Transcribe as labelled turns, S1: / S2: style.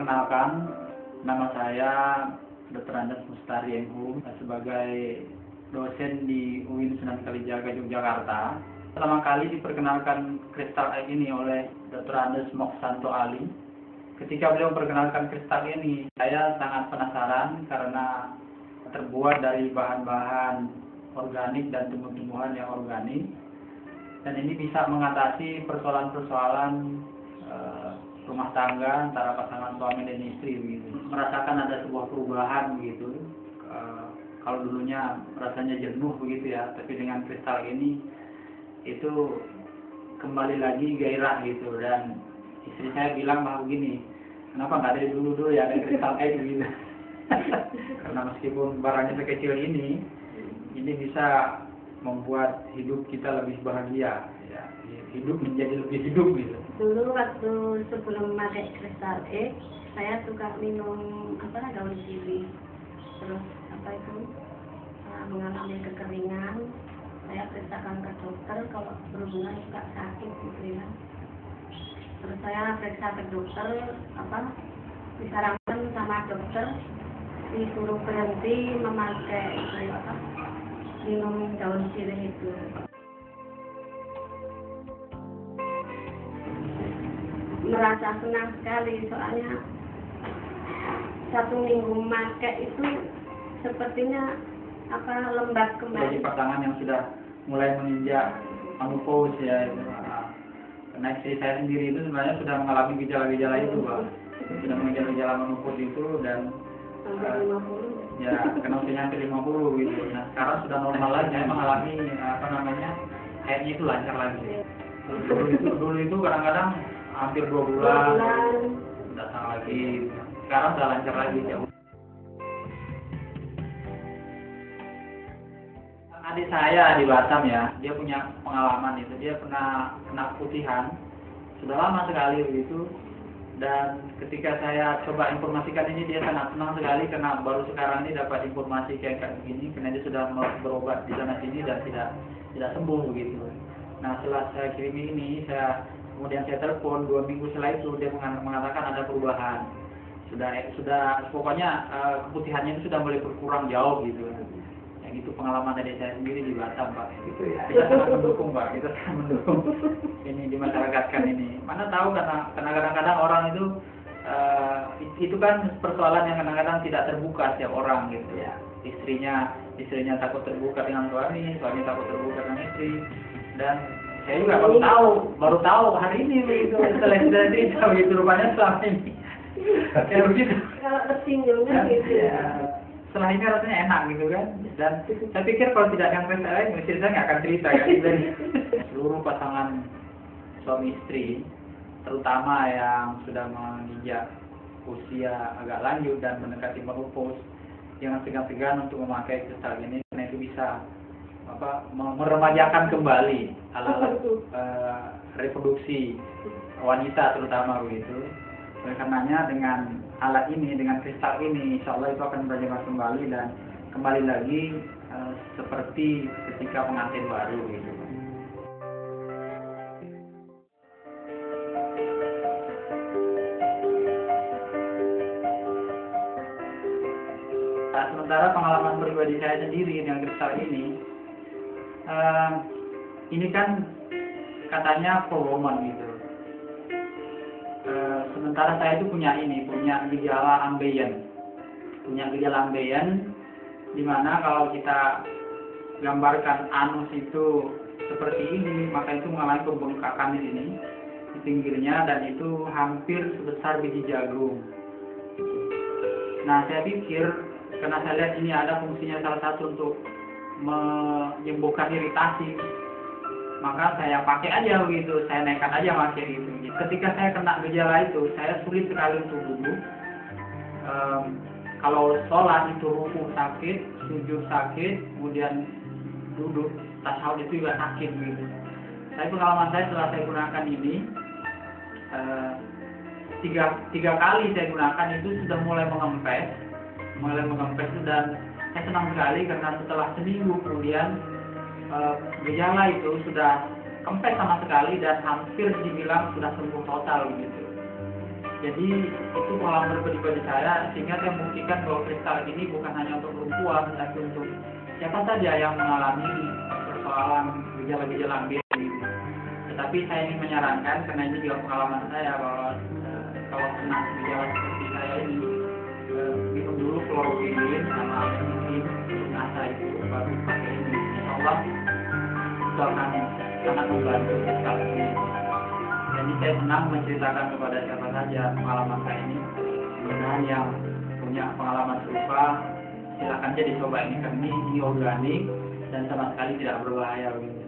S1: Perkenalkan, nama saya Dr. Andes Mustari MHum sebagai dosen di UIN Sunan Kalijaga, Yogyakarta. Pertama kali diperkenalkan kristal egg ini oleh Dr. Andes Moksanto Ali. Ketika beliau memperkenalkan kristal ini, saya sangat penasaran karena terbuat dari bahan-bahan organik dan tumbuh-tumbuhan yang organik. Dan ini bisa mengatasi persoalan-persoalan rumah tangga antara pasangan suami dan istri begitu. Merasakan ada sebuah perubahan begitu. Kalau dulunya rasanya jenuh begitu ya, tapi dengan kristal ini itu kembali lagi gairah gitu. Dan istri saya bilang bahwa begini, kenapa nggak dari dulu ya ada kristal egg gitu. Karena meskipun barangnya sekecil ini bisa membuat hidup kita lebih bahagia ya. Hidup menjadi lebih hidup gitu.
S2: Dulu waktu sebelum pakai kristal egg, saya suka minum daun sirih. Terus mengalami kekeringan, saya periksakan ke dokter kalau berhubungan suka sakit gitu ya. Terus saya periksa ke dokter, disarankan sama dokter disuruh berhenti memakai minum daun sirih itu. Merasa senang sekali soalnya 1 minggu memakai itu sepertinya lembab kembali.
S1: Bagi pasangan yang sudah mulai menginjak menopause ya, karena istri saya sendiri itu sebenarnya sudah mengalami gejala-gejala itu, Pak. Sudah mengalami gejala menopause itu dan ya kena usianya hampir 50 gitu. Nah sekarang sudah normal lagi, saya mengalami haidnya itu lancar lagi. Dulu itu kadang-kadang hampir 2 bulan datang lagi. Sekarang sudah lancar lagi ya. Adik saya di Batam ya, dia punya pengalaman itu. Dia pernah kena keputihan sudah lama sekali begitu. Dan ketika saya coba informasikan ini, dia sangat senang sekali karena baru sekarang ini dapat informasi kayak begini, karena dia sudah berobat di sana sini dan tidak sembuh begitu. Nah setelah saya kirim ini, kemudian saya telepon 2 minggu setelah itu, dia mengatakan ada perubahan. Sudah pokoknya keputihannya itu sudah mulai berkurang jauh gitu. Ya gitu pengalaman dari saya sendiri di Batam, Pak. Gitu ya. Kita sangat mendukung, Pak. Kita sangat mendukung ini dimasyarakatkan ini. Mana tahu karena kadang-kadang orang itu kan persoalan yang kadang-kadang tidak terbuka setiap orang gitu ya. Istrinya takut terbuka dengan suami takut terbuka dengan istri. Dan saya juga baru tahu hari ini begitu setelah cerita begitu rupanya selama ini. Ya begitu.
S2: Kalau tersinggungnya gitu ya.
S1: Setelah ini rasanya enak gitu kan. Dan saya pikir kalau tidak yang kristal lain, istri saya nggak akan cerita kan. Dan seluruh pasangan suami istri, terutama yang sudah menginjak usia agak lanjut dan mendekati menopause, jangan segan-segan untuk memakai kristal ini karena itu bisa meremajakan kembali alat reproduksi wanita terutama begitu. Oleh karenanya dengan alat ini, dengan kristal ini, insya Allah itu akan berjalan kembali dan kembali lagi seperti ketika pengantin baru gitu. Nah, sementara pengalaman pribadi saya sendiri dengan kristal ini kan katanya for woman gitu. Sementara saya itu punya gejala ambeien. Di mana kalau kita gambarkan anus itu seperti ini, maka itu mengalami pembengkakan di sini, di pinggirnya, dan itu hampir sebesar biji jagung. Nah, saya pikir karena saya lihat ini ada fungsinya salah satu untuk menyembuhkan iritasi, maka saya pakai aja begitu, saya naikkan aja pakai gitu. Ketika saya kena gejala itu, saya sulit sekali untuk duduk. Kalau sholat itu rukuk sakit, sujud sakit, kemudian duduk tasyahud itu juga sakit gitu. Tapi pengalaman saya setelah saya gunakan ini, tiga kali saya gunakan itu sudah mulai mengempes dan saya senang sekali karena setelah seminggu kemudian gejala itu sudah kempes sama sekali dan hampir dibilang sudah sembuh total gitu. Jadi itu pengalaman pribadi saya, sehingga saya membuktikan bahwa kristal ini bukan hanya untuk perempuan, tapi untuk siapa saja yang mengalami persoalan gejala-gejala ambil ini. Tetapi saya ingin menyarankan, karena ini juga pengalaman saya, bahwa kalau kena gejala seperti saya ini, minum dulu kloroquine sama mungkin untuk nasa itu, baru pakai ini. Insya Allah itu akan sangat membantu kristal ini. Jadi saya senang menceritakan kepada siapa saja pengalaman saya ini. Mudah-mudahan yang punya pengalaman serupa, silakan aja dicoba ini, karena ini organik dan sama sekali tidak berbahaya begitu.